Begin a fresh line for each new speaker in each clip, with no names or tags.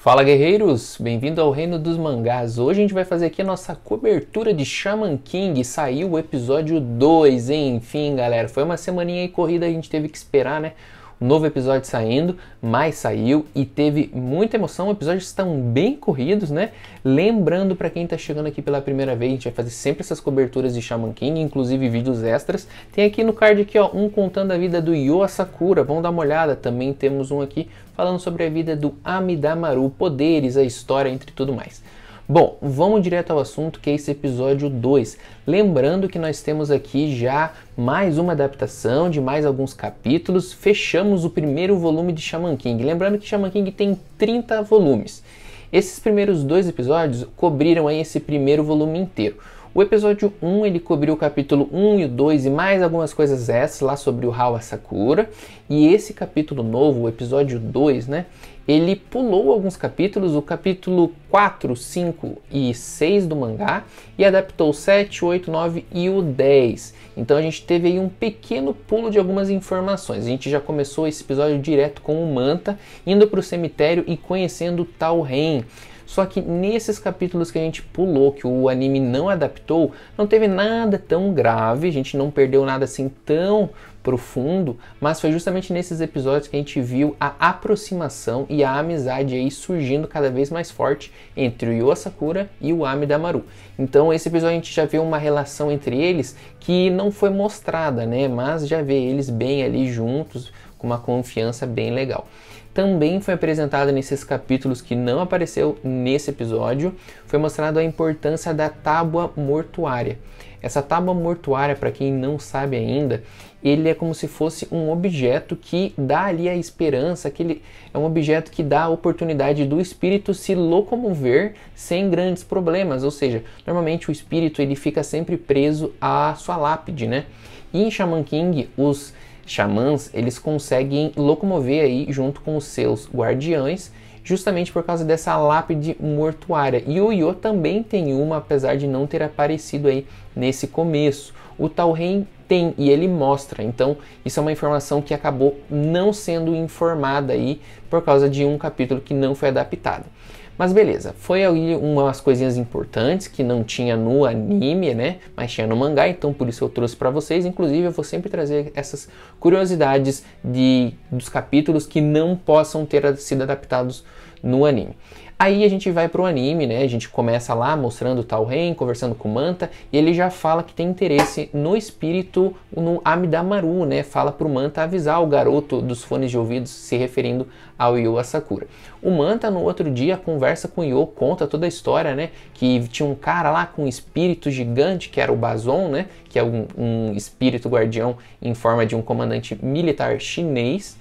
Fala guerreiros, bem-vindo ao Reino dos Mangás. Hoje a gente vai fazer aqui a nossa cobertura de Shaman King. Saiu o episódio 2, enfim galera, foi uma semaninha aí corrida, a gente teve que esperar, né? Um novo episódio saindo, mas saiu e teve muita emoção. Os episódios estão bem corridos, né? Lembrando para quem tá chegando aqui pela primeira vez, a gente vai fazer sempre essas coberturas de Shaman King, inclusive vídeos extras. Tem aqui no card aqui, ó, um contando a vida do Yu Asakura, vamos dar uma olhada. Também temos um aqui falando sobre a vida do Amidamaru, poderes, a história, entre tudo mais. Bom, vamos direto ao assunto, que é esse episódio 2. Lembrando que nós temos aqui já mais uma adaptação de mais alguns capítulos. Fechamos o primeiro volume de Shaman King. Lembrando que Shaman King tem 30 volumes. Esses primeiros dois episódios cobriram aí esse primeiro volume inteiro. O episódio 1 ele cobriu o capítulo 1 e o 2 e mais algumas coisas extras lá sobre o Hao Asakura. E esse capítulo novo, o episódio 2, né? Ele pulou alguns capítulos, o capítulo 4, 5 e 6 do mangá, e adaptou o 7, 8, 9 e o 10. Então a gente teve aí um pequeno pulo de algumas informações. A gente já começou esse episódio direto com o Manta, indo para o cemitério e conhecendo o Talhen. Só que nesses capítulos que a gente pulou, que o anime não adaptou, não teve nada tão grave, a gente não perdeu nada assim tão profundo, mas foi justamente nesses episódios que a gente viu a aproximação e a amizade aí surgindo cada vez mais forte entre o Yu Asakura e o Amidamaru. Então esse episódio a gente já vê uma relação entre eles que não foi mostrada, né? Mas já vê eles bem ali juntos, com uma confiança bem legal. Também foi apresentada nesses capítulos que não apareceu nesse episódio, foi mostrado a importância da tábua mortuária. Essa tábua mortuária, para quem não sabe ainda, ele é como se fosse um objeto que dá ali a esperança, é um objeto que dá a oportunidade do espírito se locomover sem grandes problemas, ou seja, normalmente o espírito ele fica sempre preso à sua lápide, né? E em Shaman King, os xamãs, eles conseguem locomover aí junto com os seus guardiães, justamente por causa dessa lápide mortuária. E o Yu também tem uma, apesar de não ter aparecido aí nesse começo. O Talhen tem e ele mostra, então isso é uma informação que acabou não sendo informada aí por causa de um capítulo que não foi adaptado. Mas beleza, foi aí umas coisinhas importantes que não tinha no anime, né? Mas tinha no mangá, então por isso eu trouxe para vocês. Inclusive eu vou sempre trazer essas curiosidades dos capítulos que não possam ter sido adaptados no anime. Aí a gente vai pro anime, né? A gente começa lá mostrando o Talhen, conversando com o Manta, e ele já fala que tem interesse no espírito, no Amidamaru, né? Fala pro Manta avisar o garoto dos fones de ouvidos, se referindo ao Yu Asakura. O Manta, no outro dia, conversa com o Yu, conta toda a história, né? Que tinha um cara lá com um espírito gigante, que era o Bazon, né? Que é um espírito guardião em forma de um comandante militar chinês.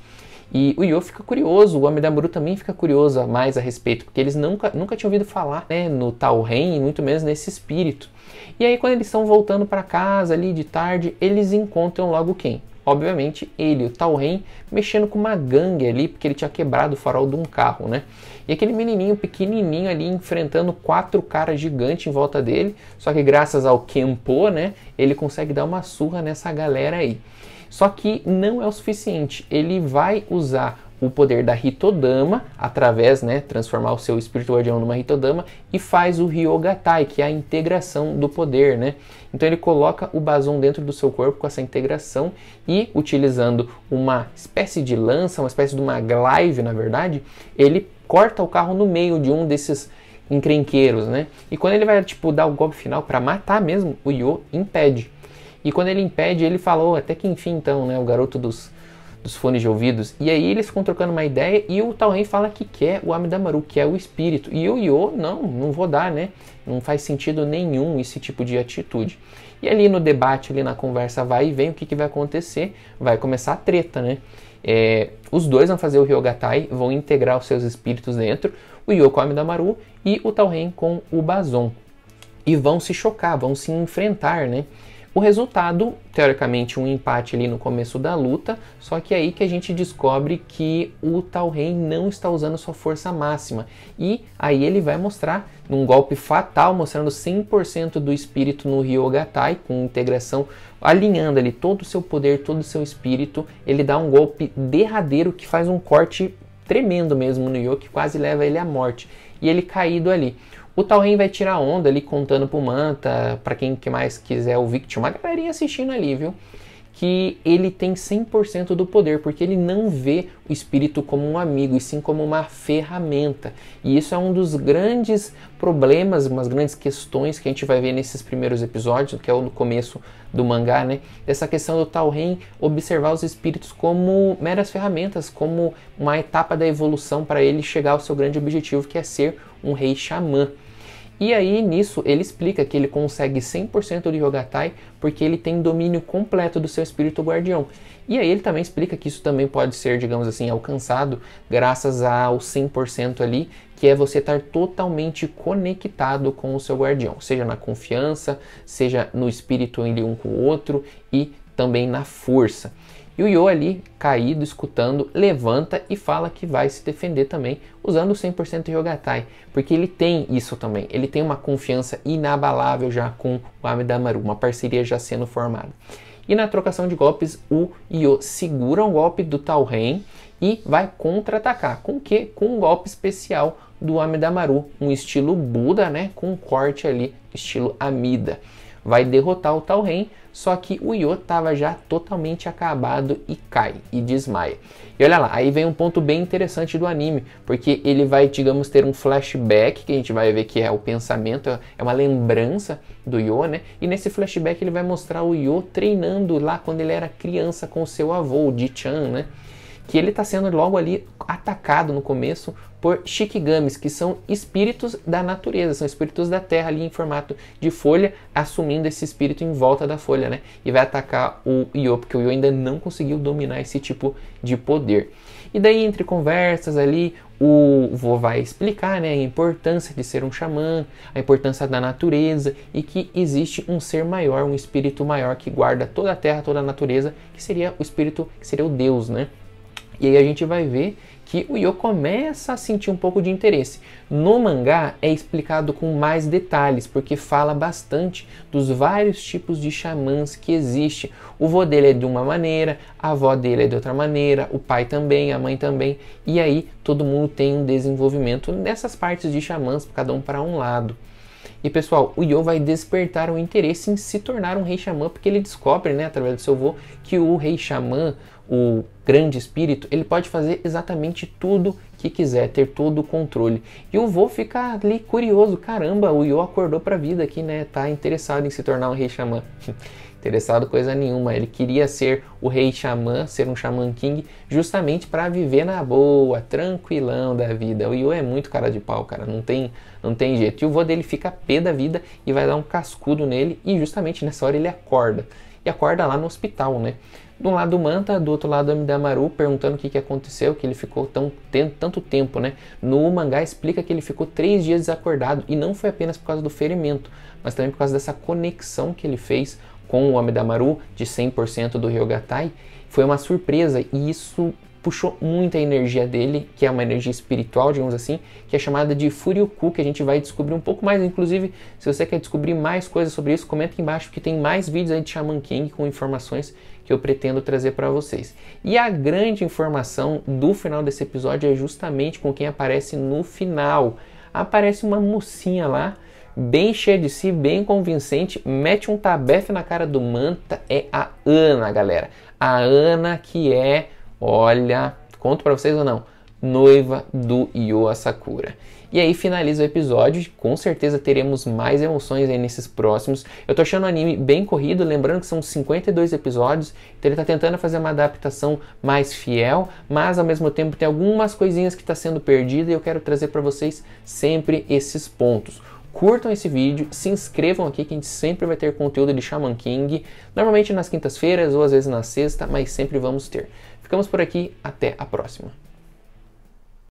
E o Yu fica curioso, o Amidamaru também fica curioso mais a respeito, porque eles nunca tinham ouvido falar, né, no Talhen e muito menos nesse espírito. E aí quando eles estão voltando para casa ali de tarde, eles encontram logo quem? Obviamente ele, o Talhen, mexendo com uma gangue ali, porque ele tinha quebrado o farol de um carro, né? E aquele menininho pequenininho ali enfrentando 4 caras gigantes em volta dele, só que graças ao Kenpo, né, ele consegue dar uma surra nessa galera aí. Só que não é o suficiente, ele vai usar o poder da Hitodama, através, né, transformar o seu espírito guardião numa Hitodama, e faz o Ryogatai, que é a integração do poder, né? Então ele coloca o Bazon dentro do seu corpo com essa integração e, utilizando uma espécie de lança, uma espécie de uma glaive, na verdade, ele corta o carro no meio de um desses encrenqueiros, né? E quando ele vai, tipo, dar o golpe final para matar mesmo, o Yu impede. E quando ele impede, ele falou, até que enfim então, né, o garoto dos fones de ouvidos. E aí eles ficam trocando uma ideia e o Talhen fala que quer o Amidamaru, que é o espírito. E o Yu, não vou dar, né? Não faz sentido nenhum esse tipo de atitude. E ali no debate, ali na conversa vai e vem, o que vai acontecer? Vai começar a treta, né? Os dois vão fazer o Ryogatai, vão integrar os seus espíritos dentro, o Yu com o Amidamaru e o Talhen com o Bazon. E vão se chocar, vão se enfrentar, né? O resultado, teoricamente, um empate ali no começo da luta, só que é aí que a gente descobre que o Talhen não está usando sua força máxima. E aí ele vai mostrar, num golpe fatal, mostrando 100% do espírito no Ryogatai, com integração, alinhando ali todo o seu poder, todo o seu espírito, ele dá um golpe derradeiro que faz um corte tremendo mesmo no Yo, que quase leva ele à morte. E ele caído ali. O Talrand vai tirar onda ali, contando pro Manta, pra quem que mais quiser ouvir, que tinha uma galerinha assistindo ali, viu? Que ele tem 100% do poder, porque ele não vê o espírito como um amigo, e sim como uma ferramenta. E isso é um dos grandes problemas, umas grandes questões que a gente vai ver nesses primeiros episódios, que é o começo do mangá, né? Dessa questão do Talrand observar os espíritos como meras ferramentas, como uma etapa da evolução para ele chegar ao seu grande objetivo, que é ser um rei xamã. E aí, nisso, ele explica que ele consegue 100% de Ryogatai porque ele tem domínio completo do seu espírito guardião. E aí ele também explica que isso também pode ser, digamos assim, alcançado graças ao 100% ali, que é você estar totalmente conectado com o seu guardião, seja na confiança, seja no espírito ele um com o outro e também na força. E o Yo ali, caído, escutando, levanta e fala que vai se defender também, usando o 100% Ryogatai, porque ele tem isso também, ele tem uma confiança inabalável já com o Amidamaru, uma parceria já sendo formada. E na trocação de golpes, o Yo segura um golpe do Talrand e vai contra-atacar. Com o quê? Com um golpe especial do Amidamaru, um estilo Buda, né, com um corte ali, estilo Amida. Vai derrotar o Talrand, só que o Yo estava já totalmente acabado e cai, e desmaia. E olha lá, aí vem um ponto bem interessante do anime, porque ele vai, digamos, ter um flashback, que a gente vai ver que é o pensamento, é uma lembrança do Yo, né? E nesse flashback ele vai mostrar o Yo treinando lá quando ele era criança com o seu avô, o Ji-chan, né? Que ele está sendo logo ali atacado no começo por Shikigamis, que são espíritos da natureza, são espíritos da terra ali em formato de folha, assumindo esse espírito em volta da folha, né? E vai atacar o Yo, porque o Yo ainda não conseguiu dominar esse tipo de poder. E daí, entre conversas ali, o vô vai explicar, né, a importância de ser um xamã, a importância da natureza e que existe um ser maior, um espírito maior que guarda toda a terra, toda a natureza, que seria o espírito, que seria o Deus, né? E aí a gente vai ver que o Yo começa a sentir um pouco de interesse. No mangá é explicado com mais detalhes, porque fala bastante dos vários tipos de xamãs que existe. O vô dele é de uma maneira, a avó dele é de outra maneira, o pai também, a mãe também. E aí todo mundo tem um desenvolvimento nessas partes de xamãs, cada um para um lado. E pessoal, o Yo vai despertar o interesse em se tornar um rei xamã, porque ele descobre, né, através do seu vô, que o rei xamã, o grande espírito, ele pode fazer exatamente tudo que quiser, ter todo o controle. E o vô fica ali curioso, caramba, o Yo acordou pra vida aqui, né, tá interessado em se tornar um rei xamã. Interessado coisa nenhuma, ele queria ser o rei xamã, ser um Shaman King, justamente para viver na boa, tranquilão da vida. O Yo é muito cara de pau, cara, não tem jeito. E o vô dele fica pé da vida e vai dar um cascudo nele, e justamente nessa hora ele acorda. E acorda lá no hospital, né? De um lado o Manta, do outro lado o Amidamaru, perguntando o que aconteceu, que ele ficou tanto tempo, né? No mangá explica que ele ficou 3 dias desacordado, e não foi apenas por causa do ferimento, mas também por causa dessa conexão que ele fez com o Amidamaru, de 100% do Ryogatai. Foi uma surpresa, e isso puxou muita energia dele, que é uma energia espiritual, digamos assim, que é chamada de Furyoku, que a gente vai descobrir um pouco mais. Inclusive, se você quer descobrir mais coisas sobre isso, comenta aqui embaixo, porque tem mais vídeos aí de Shaman King com informações que eu pretendo trazer para vocês. E a grande informação do final desse episódio é justamente com quem aparece no final. Aparece uma mocinha lá, bem cheia de si, bem convincente, mete um tabefe na cara do Manta, é a Ana, galera. A Ana que é, olha, conto pra vocês ou não, noiva do Yo Asakura. E aí finaliza o episódio, com certeza teremos mais emoções aí nesses próximos. Eu tô achando o anime bem corrido, lembrando que são 52 episódios, então ele tá tentando fazer uma adaptação mais fiel, mas ao mesmo tempo tem algumas coisinhas que tá sendo perdida, e eu quero trazer para vocês sempre esses pontos. Curtam esse vídeo, se inscrevam aqui que a gente sempre vai ter conteúdo de Shaman King, normalmente nas quintas-feiras ou às vezes na sexta, mas sempre vamos ter. Ficamos por aqui, até a próxima.